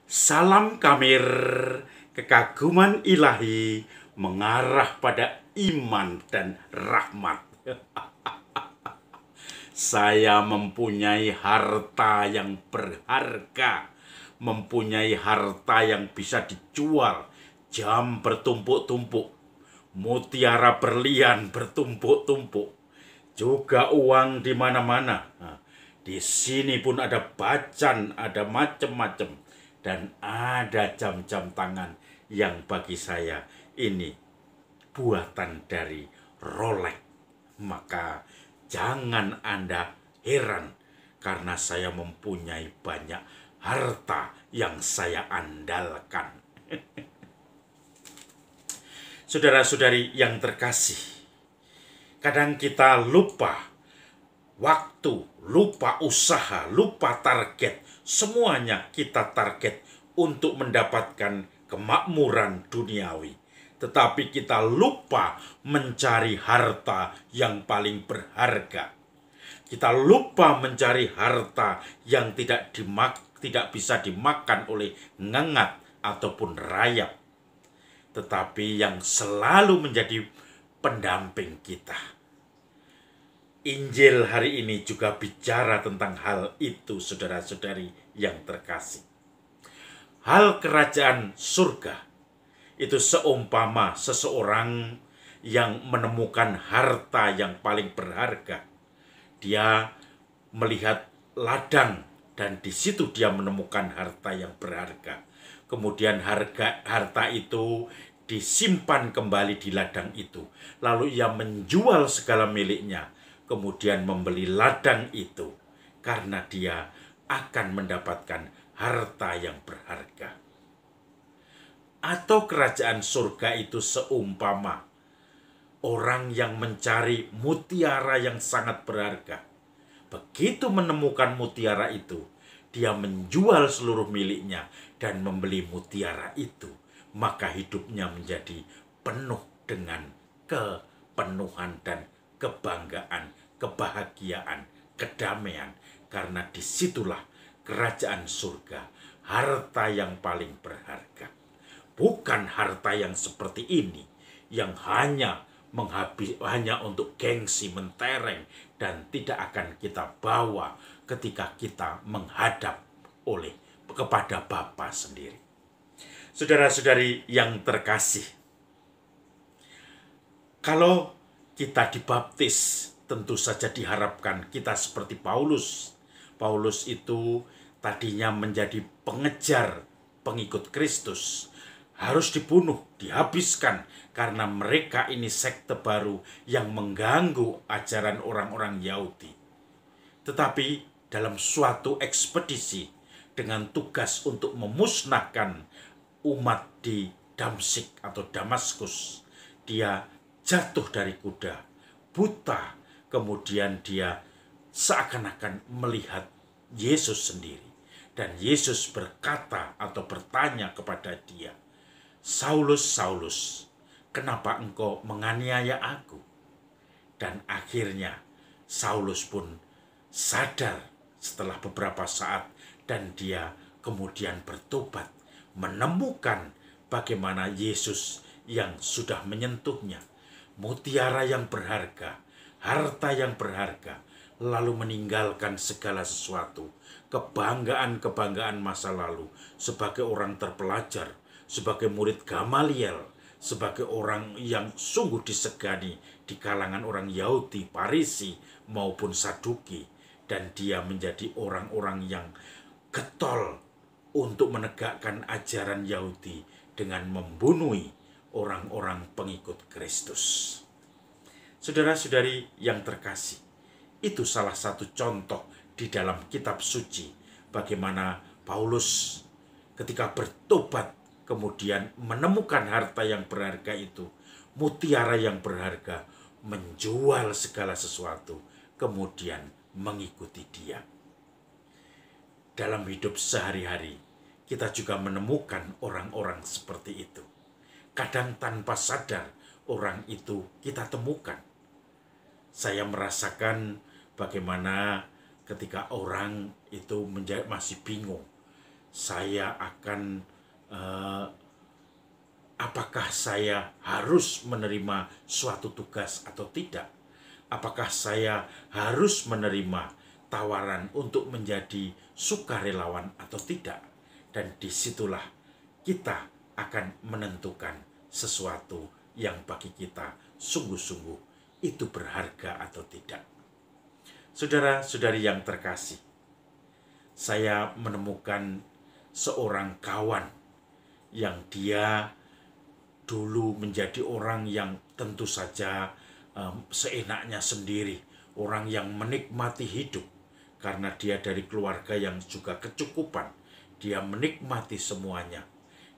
Salam Kamir, kekaguman ilahi mengarah pada iman dan rahmat. Saya mempunyai harta yang berharga, mempunyai harta yang bisa dijual, jam bertumpuk-tumpuk, mutiara berlian bertumpuk-tumpuk, juga uang di mana-mana. Nah, di sini pun ada bacan, ada macam-macam, dan ada jam-jam tangan yang bagi saya ini buatan dari Rolex. Maka jangan Anda heran karena saya mempunyai banyak harta yang saya andalkan. Saudara-saudari yang terkasih, kadang kita lupa waktu, lupa usaha, lupa target. Semuanya kita target untuk mendapatkan kemakmuran duniawi. Tetapi kita lupa mencari harta yang paling berharga. Kita lupa mencari harta yang tidak bisa dimakan oleh ngengat ataupun rayap, tetapi yang selalu menjadi pendamping kita. Injil hari ini juga bicara tentang hal itu, saudara-saudari yang terkasih. Hal kerajaan surga itu seumpama seseorang yang menemukan harta yang paling berharga. Dia melihat ladang dan di situ dia menemukan harta yang berharga. Kemudian harta itu disimpan kembali di ladang itu. Lalu ia menjual segala miliknya, kemudian membeli ladang itu karena dia akan mendapatkan harta yang berharga. Atau kerajaan surga itu seumpama orang yang mencari mutiara yang sangat berharga. Begitu menemukan mutiara itu, dia menjual seluruh miliknya dan membeli mutiara itu. Maka hidupnya menjadi penuh dengan kepenuhan dan kebanggaan, kebahagiaan, kedamaian. Karena disitulah kerajaan surga, harta yang paling berharga. Bukan harta yang seperti ini, yang hanya untuk gengsi mentereng dan tidak akan kita bawa ketika kita menghadap kepada Bapa sendiri. Saudara-saudari yang terkasih, kalau kita dibaptis, tentu saja diharapkan kita seperti Paulus. Paulus itu tadinya menjadi pengejar pengikut Kristus, harus dibunuh, dihabiskan karena mereka ini sekte baru yang mengganggu ajaran orang-orang Yahudi. Tetapi dalam suatu ekspedisi dengan tugas untuk memusnahkan umat di Damsyik atau Damaskus, dia jatuh dari kuda, buta, kemudian dia seakan-akan melihat Yesus sendiri. Dan Yesus berkata atau bertanya kepada dia, "Saulus, Saulus, kenapa engkau menganiaya aku?" Dan akhirnya Saulus pun sadar setelah beberapa saat dan dia kemudian bertobat, menemukan bagaimana Yesus yang sudah menyentuhnya, mutiara yang berharga, harta yang berharga, lalu meninggalkan segala sesuatu, kebanggaan-kebanggaan masa lalu sebagai orang terpelajar, sebagai murid Gamaliel, sebagai orang yang sungguh disegani di kalangan orang Yahudi, Parisi maupun Saduki, dan dia menjadi orang-orang yang getol untuk menegakkan ajaran Yahudi dengan membunuh orang-orang pengikut Kristus. Saudara-saudari yang terkasih, itu salah satu contoh di dalam kitab suci bagaimana Paulus ketika bertobat kemudian menemukan harta yang berharga itu, mutiara yang berharga, menjual segala sesuatu, kemudian mengikuti dia. Dalam hidup sehari-hari, kita juga menemukan orang-orang seperti itu. Kadang tanpa sadar, orang itu kita temukan. Saya merasakan bagaimana ketika orang itu masih bingung. saya akan apakah saya harus menerima suatu tugas atau tidak? Apakah saya harus menerima tawaran untuk menjadi sukarelawan atau tidak? Dan disitulah kita akan menentukan sesuatu yang bagi kita sungguh-sungguh itu berharga atau tidak. Saudara-saudari yang terkasih, saya menemukan seorang kawan yang dia dulu menjadi orang yang tentu saja seenaknya sendiri, orang yang menikmati hidup karena dia dari keluarga yang juga kecukupan. Dia menikmati semuanya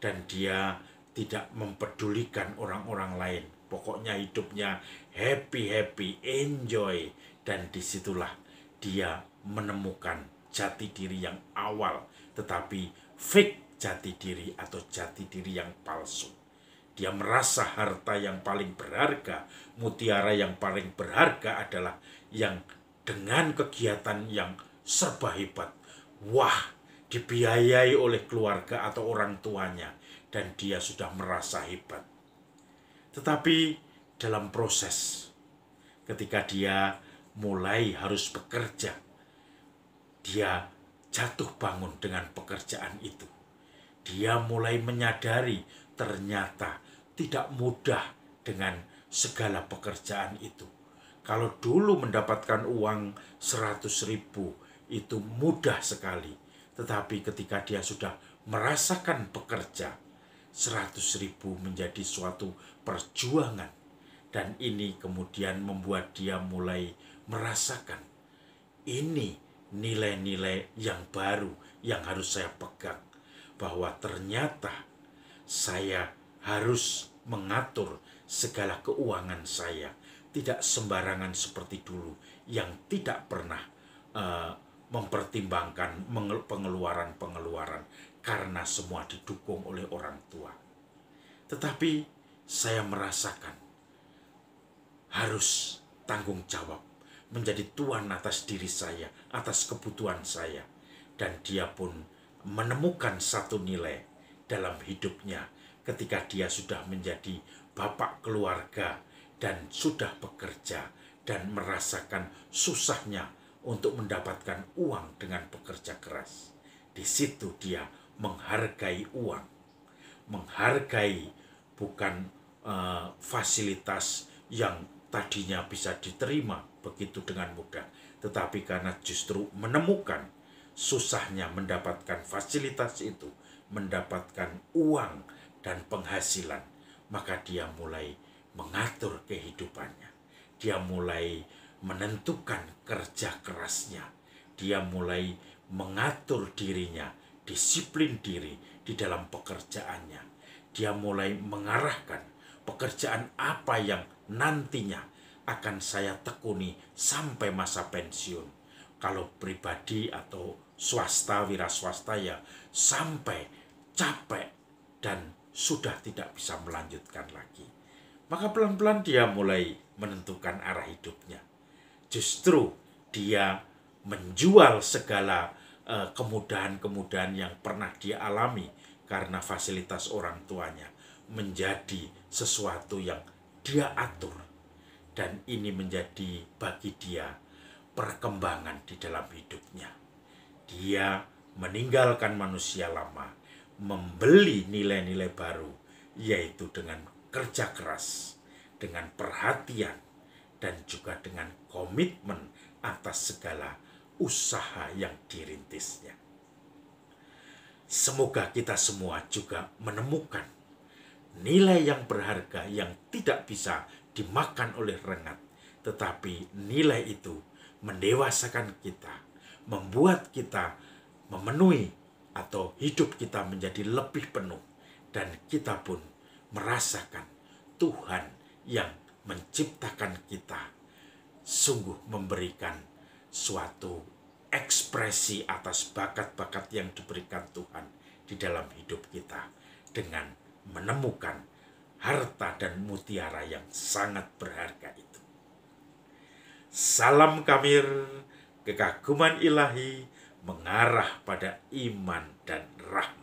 dan dia tidak mempedulikan orang-orang lain. Pokoknya hidupnya happy, enjoy, dan disitulah dia menemukan jati diri yang awal, tetapi fake jati diri atau jati diri yang palsu. Dia merasa harta yang paling berharga, mutiara yang paling berharga adalah yang dengan kegiatan yang serba hebat. Wah, dibiayai oleh keluarga atau orang tuanya, dan dia sudah merasa hebat. Tetapi dalam proses, ketika dia mulai harus bekerja, dia jatuh bangun dengan pekerjaan itu. Dia mulai menyadari ternyata tidak mudah dengan segala pekerjaan itu. Kalau dulu mendapatkan uang 100.000 itu mudah sekali. Tetapi ketika dia sudah merasakan bekerja, 100.000 menjadi suatu perjuangan. Dan ini kemudian membuat dia mulai merasakan, ini nilai-nilai yang baru yang harus saya pegang. Bahwa ternyata saya harus mengatur segala keuangan saya. Tidak sembarangan seperti dulu yang tidak pernah mempertimbangkan pengeluaran-pengeluaran karena semua didukung oleh orang tua. Tetapi saya merasakan harus tanggung jawab, menjadi tuan atas diri saya, atas kebutuhan saya. Dan dia pun menemukan satu nilai dalam hidupnya ketika dia sudah menjadi bapak keluarga dan sudah bekerja dan merasakan susahnya untuk mendapatkan uang dengan bekerja keras. Di situ dia menghargai uang, menghargai bukan fasilitas yang tadinya bisa diterima begitu dengan mudah, tetapi karena justru menemukan susahnya mendapatkan fasilitas itu, mendapatkan uang dan penghasilan, maka dia mulai mengatur kehidupannya. Dia mulai menentukan kerja kerasnya. Dia mulai mengatur dirinya, disiplin diri di dalam pekerjaannya. Dia mulai mengarahkan pekerjaan apa yang nantinya akan saya tekuni sampai masa pensiun. Kalau pribadi atau swasta, wira swasta ya sampai capek dan sudah tidak bisa melanjutkan lagi. Maka pelan-pelan dia mulai menentukan arah hidupnya. Justru dia menjual segala kemudahan-kemudahan yang pernah dia alami karena fasilitas orang tuanya menjadi sesuatu yang dia atur. Dan ini menjadi bagi dia perkembangan di dalam hidupnya. Dia meninggalkan manusia lama, membeli nilai-nilai baru, yaitu dengan kerja keras, dengan perhatian, dan juga dengan komitmen atas segala usaha yang dirintisnya. Semoga kita semua juga menemukan nilai yang berharga yang tidak bisa dimakan oleh rengat, tetapi nilai itu mendewasakan kita, membuat kita memenuhi atau hidup kita menjadi lebih penuh, dan kita pun merasakan Tuhan yang menciptakan kita sungguh memberikan suatu ekspresi atas bakat-bakat yang diberikan Tuhan di dalam hidup kita dengan menemukan harta dan mutiara yang sangat berharga itu. Salam Kamir, kekaguman ilahi, mengarah pada iman dan rahmat.